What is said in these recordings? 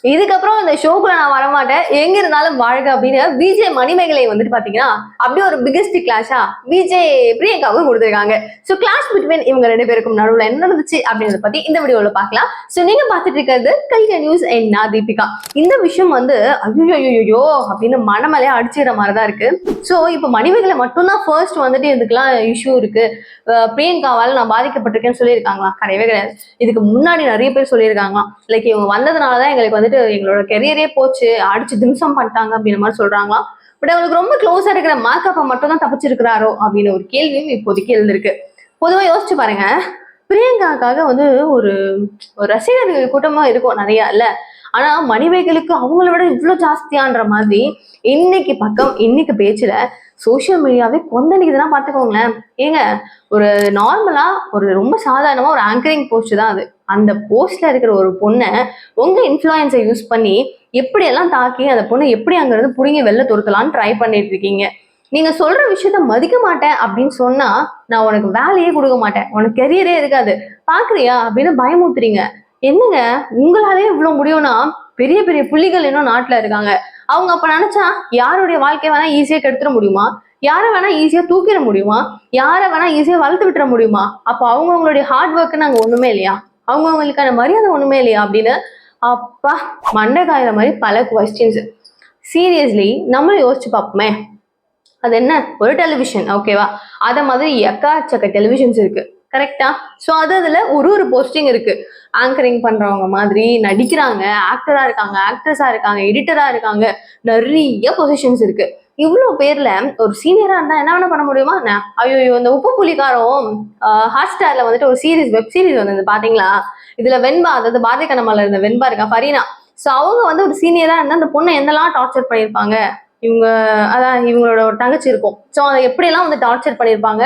இதுக்கப்புறம் இந்த ஷோக்குள்ள நான் வரமாட்டேன், எங்க இருந்தாலும் வாழ்க அப்படின்னு விஜய் மணிமேகலை வந்துட்டு பாத்தீங்கன்னா அப்படியே ஒரு பிகெஸ்ட் கிளாஷா விஜய் பிரியங்காவும் கொடுத்துருக்காங்க. ஸோ கிளாஷ் பிட்வீன் இவங்க 2 பேருக்கும் நடுவில் என்ன நடந்துச்சு அப்படின்றத பத்தி இந்த வீடியோல பார்க்கலாம். ஸோ நீங்க பார்த்துட்டு இருக்கிறது கல்கா நியூஸ் அண்ட் நான் தீபிகா. இந்த விஷயம் வந்து ஐயோ அப்படின்னு மனமலையா அடிச்சுக்கிற மாதிரிதான் இருக்கு. ஸோ இப்போ மணிமேகலை மட்டும்தான் ஃபர்ஸ்ட் வந்துட்டு இதுக்கெல்லாம் இஷ்யூ இருக்கு, பிரியங்காவால் நான் பாதிக்கப்பட்டிருக்கேன்னு சொல்லியிருக்காங்களா? கிடையவே கிடையாது. இதுக்கு முன்னாடி நிறைய பேர் சொல்லியிருக்காங்களாம், லைக் இவங்க வந்ததுனாலதான் எங்களுக்கு வந்துட்டு எங்களோட கெரியரே போச்சு, அடிச்சு திம்சம் பண்ணிட்டாங்க அப்படின்ற மாதிரி சொல்றாங்களாம். பட் அவங்களுக்கு ரொம்ப க்ளோஸா இருக்கிற மாக்கப்பா மட்டும் தான் தப்பிச்சிருக்கிறாரோ அப்படின்னு ஒரு கேள்வியும் இப்போதைக்கு எழுந்திருக்கு. பொதுவா யோசிச்சு பாருங்க, பிரியங்காக்காக வந்து ஒரு ரசிகர்கள் கூட்டமா இருக்கும் நிறைய இல்ல, ஆனா மணிமேகலுக்கு அவங்கள விட இவ்வளவு ஜாஸ்தியான்ற மாதிரி இன்னைக்கு பேச்சுல சோசியல் மீடியாவே கொந்தளிக்குதுன்னா பாத்துக்கோங்களேன். ஏங்க, ஒரு நார்மலா ஒரு ரொம்ப சாதாரணமா ஒரு ஆங்கரிங் போஸ்ட் தான் அது. அந்த போஸ்ட்ல இருக்கிற ஒரு பொண்ணை உங்க இன்ஃப்ளூயன்ஸை யூஸ் பண்ணி எப்படியெல்லாம் தாக்கி அந்த பொண்ணை எப்படி அங்கிருந்து புடுங்கி வெளில துரத்தலான்னு ட்ரை பண்ணிட்டு இருக்கீங்க. நீங்க சொல்ற விஷயத்த மதிக்க மாட்டேன் அப்படின்னு சொன்னா நான் உனக்கு வேலையே கொடுக்க மாட்டேன், உனக்கு கெரியரே இருக்காது, பாக்குறியா அப்படின்னு பயமுத்துறீங்க. என்னங்க, உங்களாலே இவ்வளவு முடியும்னா பெரிய பெரிய புள்ளிகள் இன்னும் நாட்டுல இருக்காங்க. அவங்க அப்ப நினைச்சா யாருடைய வாழ்க்கைய வேணா ஈஸியா கெடுத்துட முடியுமா? யாரை வேணா ஈஸியா தூக்கிட முடியுமா? யாரை வேணா ஈஸியா வளர்த்து விட்டுற முடியுமா? அப்ப அவங்களுடைய ஹார்ட் ஒர்க்குன்னு அங்க ஒண்ணுமே இல்லையா? அவங்களுக்கான மரியாதை ஒண்ணுமே இல்லையா அப்படின்னு அப்பா மண்டை காயிற மாதிரி பல கொஸ்டின்ஸ். சீரியஸ்லி நம்மளும் யோசிச்சு பார்ப்போமே. அது என்ன, ஒரு டெலிவிஷன் ஓகேவா, அத மாதிரி எக்காச்சக்க டெலிவிஷன்ஸ் இருக்கு கரெக்டா? ஸோ அதுல ஒரு போஸ்டிங் இருக்கு. ஆங்கரிங் பண்றவங்க மாதிரி நடிக்கிறாங்க, ஆக்டரா இருக்காங்க, ஆக்ட்ரஸா இருக்காங்க, எடிட்டரா இருக்காங்க, நிறைய பொசிஷன்ஸ் இருக்கு. இவ்வளவு பேர்ல ஒரு சீனியரா இருந்தா என்ன வேணா பண்ண முடியுமா? ஐயோ, இந்த உப்பு புலிகாரம் ஹாட் ஸ்டார்ல வந்துட்டு ஒரு வெப் சீரிஸ் வந்து பாத்தீங்களா? இதுல வெண்பா, அதாவது பாரதி கண்ணம்மால இருந்த வெண்பா இருக்கா, ஃபரீனா. ஸோ அவங்க வந்து ஒரு சீனியரா இருந்தா அந்த பொண்ணை எந்தெல்லாம் டார்ச்சர் பண்ணியிருப்பாங்க. இவங்களோட ஒரு தங்கச்சி இருக்கும். ஸோ அதை எப்படியெல்லாம் வந்து டார்ச்சர் பண்ணியிருப்பாங்க.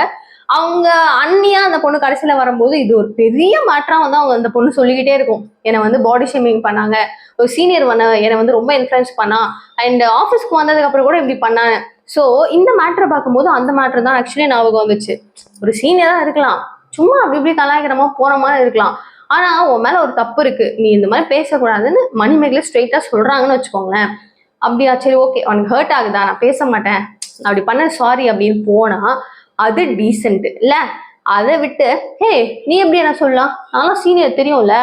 அவங்க அண்ணியா அந்த பொண்ணு கடைசியில வரும்போது இது ஒரு பெரிய மாற்றா வந்து அவங்க அந்த பொண்ணு சொல்லிக்கிட்டே இருக்கும். என்னை வந்து பாடி ஷேமிங் பண்ணாங்க, ஒரு சீனியர் என்னை வந்து ரொம்ப இன்ஃப்ளூயன்ஸ் பண்ணா, அண்ட் ஆஃபீஸ்க்கு வந்ததுக்கு அப்புறம் கூட இப்படி பண்ணாங்க. ஸோ இந்த மேட்டரை பார்க்கும்போது அந்த மேட்டர் தான் ஆக்சுவலி ஞாபகம் வந்துச்சு. ஒரு சீனியரா இருக்கலாம், சும்மா அப்படி இப்படி கலாய்க்கிறமா போற மாதிரி இருக்கலாம், ஆனா உன் மேல ஒரு தப்பு இருக்கு, நீ இந்த மாதிரி பேசக்கூடாதுன்னு மணிமேகலை ஸ்ட்ரெயிட்டா சொல்றாங்கன்னு வச்சுக்கோங்களேன். அப்படியா, சரி ஓகே, உனக்கு ஹர்ட் ஆகுதா, நான் பேச மாட்டேன், அப்படி பண்ண சாரி அப்படின்னு போனா அது டீசென்ட் இல்ல. அதை விட்டு ஹே நீ எப்படி என்ன சொல்லலாம், நான்லாம் சீனியர் தெரியும்ல,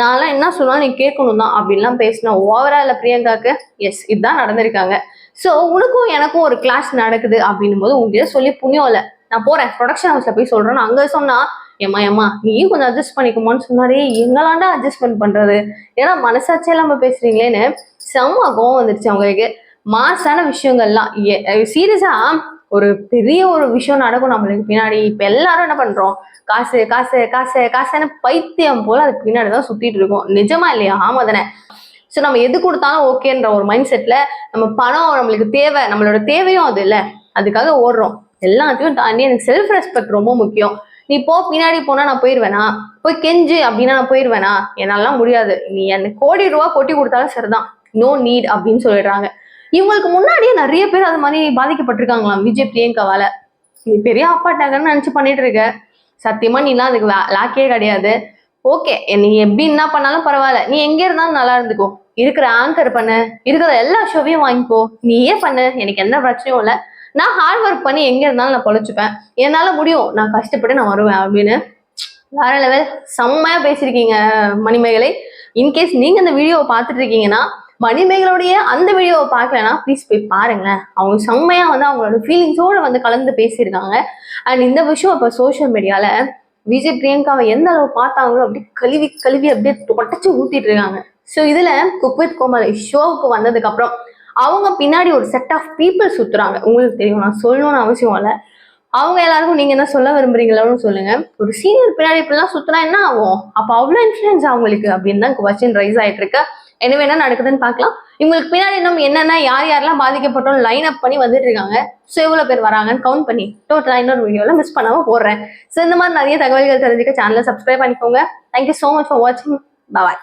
நான்லாம் என்ன சொன்னாலும் நீ கேட்கணும் தான் அப்படின்லாம் பேசினா ஓவரா இல்லை பிரியங்காக்கு? எஸ், இதுதான் நடந்திருக்காங்க. ஸோ உனக்கும் எனக்கும் ஒரு கிளாஸ் நடக்குது அப்படின்னும் போது உங்ககிட்ட சொல்லி புண்ணியம் இல்லை, நான் போறேன் ப்ரொடக்ஷன் ஹவுஸ்ல போய் சொல்றேன்னு அங்க சொன்னா ஏமா நீயும் கொஞ்சம் அட்ஜஸ்ட் பண்ணிக்குமான்னு சொன்னாரே, எங்களாண்டா அட்ஜஸ்ட்மெண்ட் பண்றது, ஏன்னா மனசாட்சி இல்லாம பேசுறீங்களேன்னு செம்ம கோவம் வந்துருச்சு அவங்களுக்கு. மாசான விஷயங்கள்லாம் சீரியஸா ஒரு பெரிய ஒரு விஷயம் நடக்கும் நம்மளுக்கு பின்னாடி. இப்ப எல்லாரும் என்ன பண்றோம், காசு காசு காசு காசுன்னு பைத்தியம் போல அதுக்கு பின்னாடிதான் சுத்திட்டு இருக்கோம். நிஜமா இல்லையா? ஆமா தானே? ஸோ நம்ம எது கொடுத்தாலும் ஓகேன்ற ஒரு மைண்ட் செட்ல நம்ம பணம் நம்மளுக்கு தேவை, நம்மளோட தேவையும் அது இல்லை, அதுக்காக ஓடுறோம். எல்லாத்தையும் தாண்டி எனக்கு செல்ஃப் ரெஸ்பெக்ட் ரொம்ப முக்கியம். நீ பின்னாடி போனா நான் போயிடுவேனா, போய் கெஞ்சு அப்படின்னா நான் போயிடுவேனா? என்னாலாம் முடியாது, நீ எனக்கு கோடி ரூபா கொட்டி கொடுத்தாலும் சரிதான், நோ நீட் அப்படின்னு சொல்லிடுறாங்க. இவங்களுக்கு முன்னாடியே நிறைய பேர் அது மாதிரி பாதிக்கப்பட்டிருக்காங்களாம் விஜய் பிரியங்காவால. நீ பெரிய அப்பாட்டாங்கன்னு நினைச்சு பண்ணிட்டு இருக்க, சத்தியமா நீலாம் அதுக்கு லாக்கே கிடையாது. ஓகே, நீ எப்படி என்ன பண்ணாலும் பரவாயில்ல, நீ எங்க இருந்தாலும் நல்லா இருந்துக்கோ, இருக்கிற ஆங்கர் பண்ணு, இருக்கிற எல்லா ஷோவையும் வாங்கிக்கோ, நீயே பண்ணு, எனக்கு எந்த பிரச்சனையும் இல்லை, நான் ஹார்ட் ஒர்க் பண்ணி எங்க இருந்தாலும் நான் பொழைச்சுப்பேன், என்னால முடியும், நான் கஷ்டப்பட்டு நான் வருவேன் அப்படின்னு வேற லெவல் செம்மையா பேசியிருக்கீங்க மணிமேகலை. இன்கேஸ் நீங்க இந்த வீடியோவை பார்த்துட்டு இருக்கீங்கன்னா, மணிமேகலுடைய அந்த வீடியோவை பார்க்கலன்னா ப்ளீஸ் போய் பாருங்களேன். அவங்க செம்மையா வந்து அவங்களோட ஃபீலிங்ஸோட வந்து கலந்து பேசியிருக்காங்க. அண்ட் இந்த விஷயம் இப்போ சோசியல் மீடியால விஜய் பிரியங்காவை எந்த அளவு பார்த்தாங்களோ அப்படியே கழுவி கழுவி அப்படியே உடச்சு ஊத்திட்டு இருக்காங்க. ஸோ இதுல குக் வித் கோமாளி ஷோவுக்கு வந்ததுக்கு அப்புறம் அவங்க பின்னாடி ஒரு செட் ஆஃப் பீப்புள் சுத்துறாங்க. உங்களுக்கு தெரியும், நான் சொல்லணும்னு அவசியம் இல்லை. அவங்க எல்லாருக்கும் நீங்க என்ன சொல்ல விரும்புறீங்களோன்னு சொல்லுங்க. ஒரு சீனியர் பின்னாடி இப்படிலாம் சுத்தினா என்ன ஆகும்? அப்ப அவ்வளவு இன்ஃபுளுன்ஸ் அவங்களுக்கு அப்படின்னு தான் கொஸ்டின் ரைஸ் ஆயிட்டு இருக்கு. எனவே என்ன நடக்குதுன்னு பார்க்கலாம். இவங்களுக்கு பின்னாடி இன்னும் என்னென்ன யார் யாரெல்லாம் பாதிக்கப்பட்டோம் லைன் அப் பண்ணி வந்துட்டு இருக்காங்க. ஸோ எவ்வளவு பேர் வராங்கன்னு கவுண்ட் பண்ணி டோட்டலா இன்னொரு வீடியோல மிஸ் பண்ணாம போடுறேன். ஸோ இந்த மாதிரி நிறைய தகவல்கள் தெரிஞ்சுக்க சேனலை சப்ஸ்கிரைப் பண்ணிக்கோங்க. தேங்க்யூ ஸோ மச் ஃபார் வாட்சிங். பாய்.